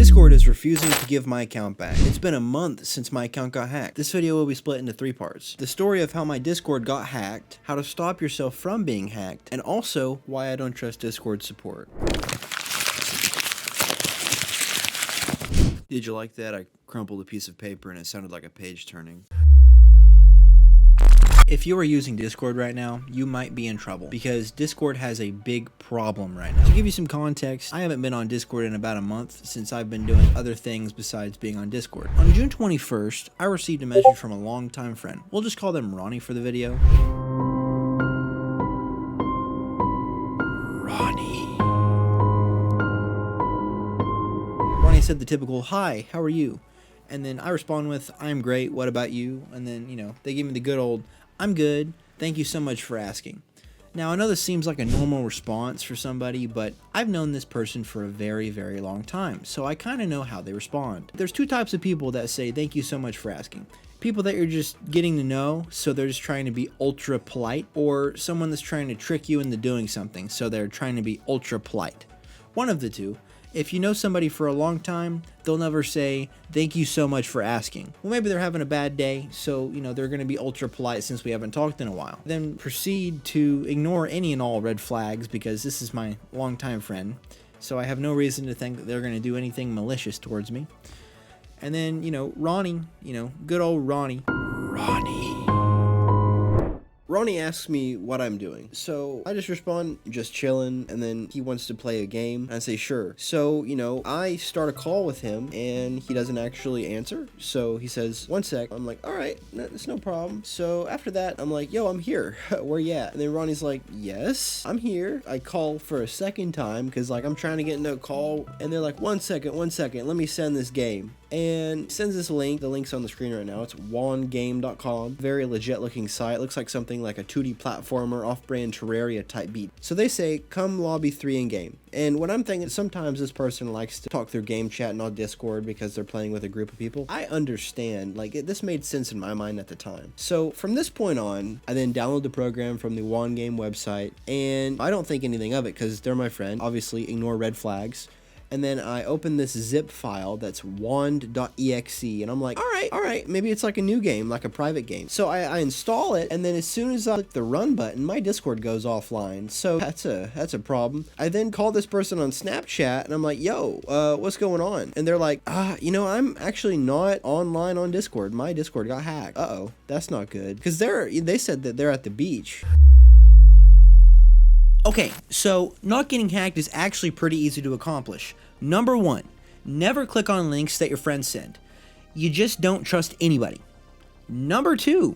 Discord is refusing to give my account back. It's been a month since my account got hacked. This video will be split into 3 parts. The story of how my Discord got hacked, how to stop yourself from being hacked, and also why I don't trust Discord support. Did you like that? I crumpled a piece of paper and it sounded like a page turning. If you are using Discord right now, you might be in trouble because Discord has a big problem right now. To give you some context, I haven't been on Discord in about a month since I've been doing other things besides being on Discord. On June 21st, I received a message from a longtime friend. We'll just call them Ronnie for the video. Ronnie said the typical, "Hi, how are you?" And then I respond with, "I'm great, what about you?" And then, they give me the good old, "I'm good, thank you so much for asking." Now, I know this seems like a normal response for somebody, but I've known this person for a very, very long time, so I kind of know how they respond. There's 2 types of people that say, "Thank you so much for asking." People that you're just getting to know, so they're just trying to be ultra polite, or someone that's trying to trick you into doing something, so they're trying to be ultra polite. One of the two. If you know somebody for a long time, they'll never say, "Thank you so much for asking." Well, maybe they're having a bad day, so, they're going to be ultra polite since we haven't talked in a while. Then proceed to ignore any and all red flags because this is my longtime friend, so I have no reason to think that they're going to do anything malicious towards me. And then, Ronnie, good old Ronnie. Ronnie asks me what I'm doing, so I just respond, "Just chilling," and then he wants to play a game, and I say, "Sure." So, I start a call with him, and he doesn't actually answer, so he says, "1 sec." I'm like, "Alright, it's no problem." So after that, I'm like, "Yo, I'm here. Where you at?" And then Ronnie's like, "Yes, I'm here." I call for a second time, because, I'm trying to get into a call, and they're like, one second, let me send this game." And sends this link. The link's on the screen right now. It's wandgame.com. Very legit looking site. Looks like something like a 2D platformer, off-brand Terraria type beat. So they say, "Come lobby 3 in game." And what I'm thinking, sometimes this person likes to talk through game chat and on Discord because they're playing with a group of people. I understand. This made sense in my mind at the time. So from this point on, I then download the program from the Wandgame website, and I don't think anything of it because they're my friend. Obviously, ignore red flags. And then I open this zip file that's wand.exe, and I'm like, all right, maybe it's like a new game, like a private game. So I install it, and then as soon as I click the run button, my Discord goes offline. So that's a problem. I then call this person on Snapchat, and I'm like, "Yo, what's going on?" And they're like, I'm actually not online on Discord. My Discord got hacked. Uh-oh, that's not good. Because they said that they're at the beach. Okay, so not getting hacked is actually pretty easy to accomplish. Number 1, never click on links that your friends send. You just don't trust anybody. Number 2,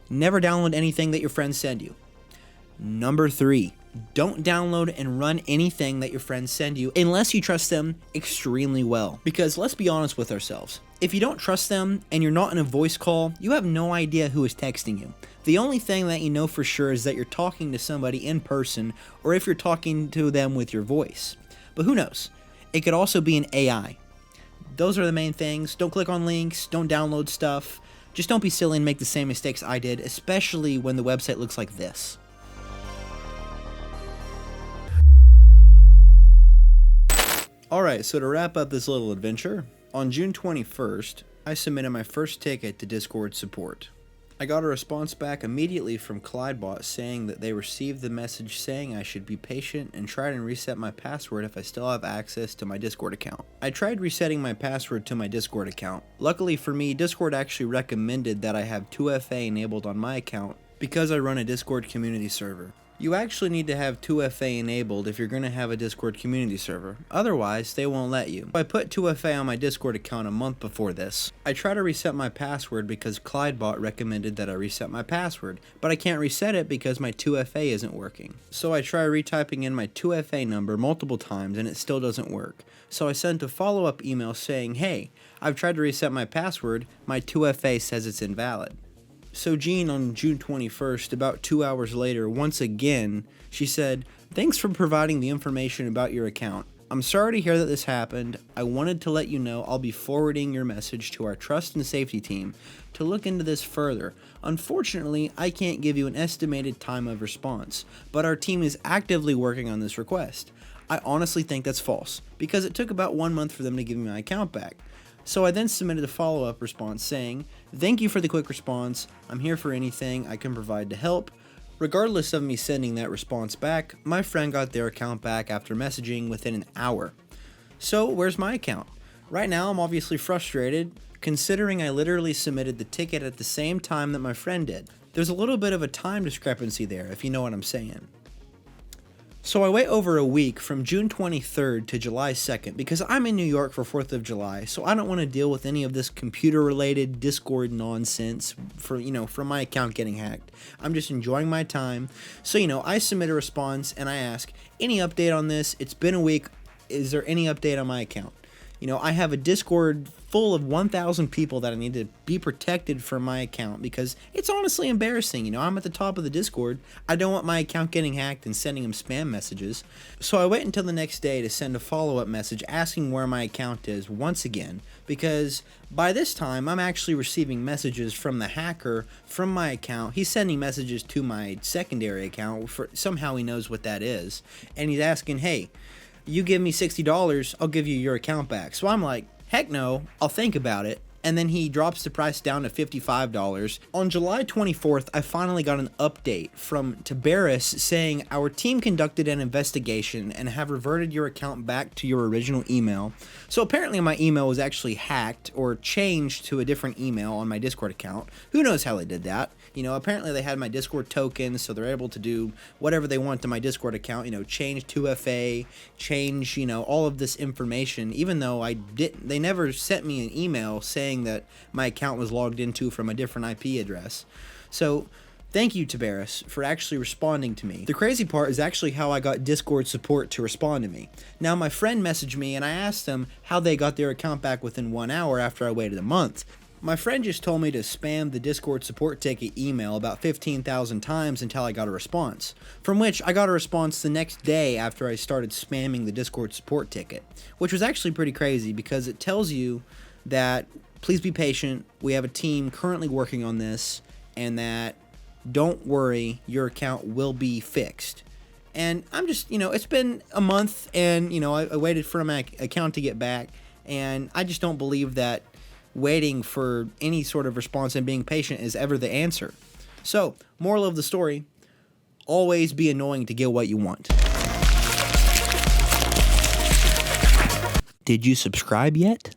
never download anything that your friends send you. Number 3, don't download and run anything that your friends send you unless you trust them extremely well. Because let's be honest with ourselves. If you don't trust them and you're not in a voice call, you have no idea who is texting you. The only thing that you know for sure is that you're talking to somebody in person, or if you're talking to them with your voice. But who knows? It could also be an AI. Those are the main things. Don't click on links, don't download stuff. Just don't be silly and make the same mistakes I did, especially when the website looks like this. Alright, so to wrap up this little adventure, on June 21st, I submitted my first ticket to Discord support. I got a response back immediately from ClydeBot saying that they received the message saying I should be patient and try and reset my password if I still have access to my Discord account. I tried resetting my password to my Discord account. Luckily for me, Discord actually recommended that I have 2FA enabled on my account because I run a Discord community server. You actually need to have 2FA enabled if you're going to have a Discord community server. Otherwise, they won't let you. I put 2FA on my Discord account a month before this. I try to reset my password because ClydeBot recommended that I reset my password, but I can't reset it because my 2FA isn't working. So I try retyping in my 2FA number multiple times and it still doesn't work. So I sent a follow-up email saying, "Hey, I've tried to reset my password, my 2FA says it's invalid." So Jean, on June 21st, about 2 hours later, once again, she said, "Thanks for providing the information about your account. I'm sorry to hear that this happened. I wanted to let you know I'll be forwarding your message to our trust and safety team to look into this further. Unfortunately, I can't give you an estimated time of response, but our team is actively working on this request. I honestly think that's false, because it took about 1 month for them to give me my account back. So I then submitted a follow-up response saying, "Thank you for the quick response. I'm here for anything I can provide to help." Regardless of me sending that response back, my friend got their account back after messaging within an hour. So where's my account? Right now I'm obviously frustrated, considering I literally submitted the ticket at the same time that my friend did. There's a little bit of a time discrepancy there, if you know what I'm saying. So I wait over a week from June 23rd to July 2nd because I'm in New York for 4th of July, so I don't want to deal with any of this computer-related Discord nonsense from my account getting hacked. I'm just enjoying my time. So, I submit a response and I ask, any update on this? It's been a week. Is there any update on my account? I have a Discord full of 1,000 people that I need to be protected from my account because it's honestly embarrassing. I'm at the top of the Discord. I don't want my account getting hacked and sending them spam messages. So I wait until the next day to send a follow-up message asking where my account is once again, because by this time I'm actually receiving messages from the hacker from my account. He's sending messages to my secondary account. Somehow he knows what that is. And he's asking, hey, you give me $60, I'll give you your account back. So I'm like, heck no, I'll think about it. And then he drops the price down to $55. On July 24th, I finally got an update from Tiberius saying, our team conducted an investigation and have reverted your account back to your original email. So apparently my email was actually hacked or changed to a different email on my Discord account. Who knows how they did that? Apparently they had my Discord tokens, so they're able to do whatever they want to my Discord account, change 2FA, change, all of this information, even though they never sent me an email saying that my account was logged into from a different IP address. So thank you, Tiberius, for actually responding to me. The crazy part is actually how I got Discord support to respond to me. Now, my friend messaged me and I asked them how they got their account back within 1 hour after I waited a month. My friend just told me to spam the Discord support ticket email about 15,000 times until I got a response, from which I got a response the next day after I started spamming the Discord support ticket, which was actually pretty crazy because it tells you that please be patient, we have a team currently working on this, and that don't worry, your account will be fixed. And I'm just, it's been a month and, I waited for my account to get back, and I just don't believe that waiting for any sort of response and being patient is ever the answer. So, moral of the story, always be annoying to get what you want. Did you subscribe yet?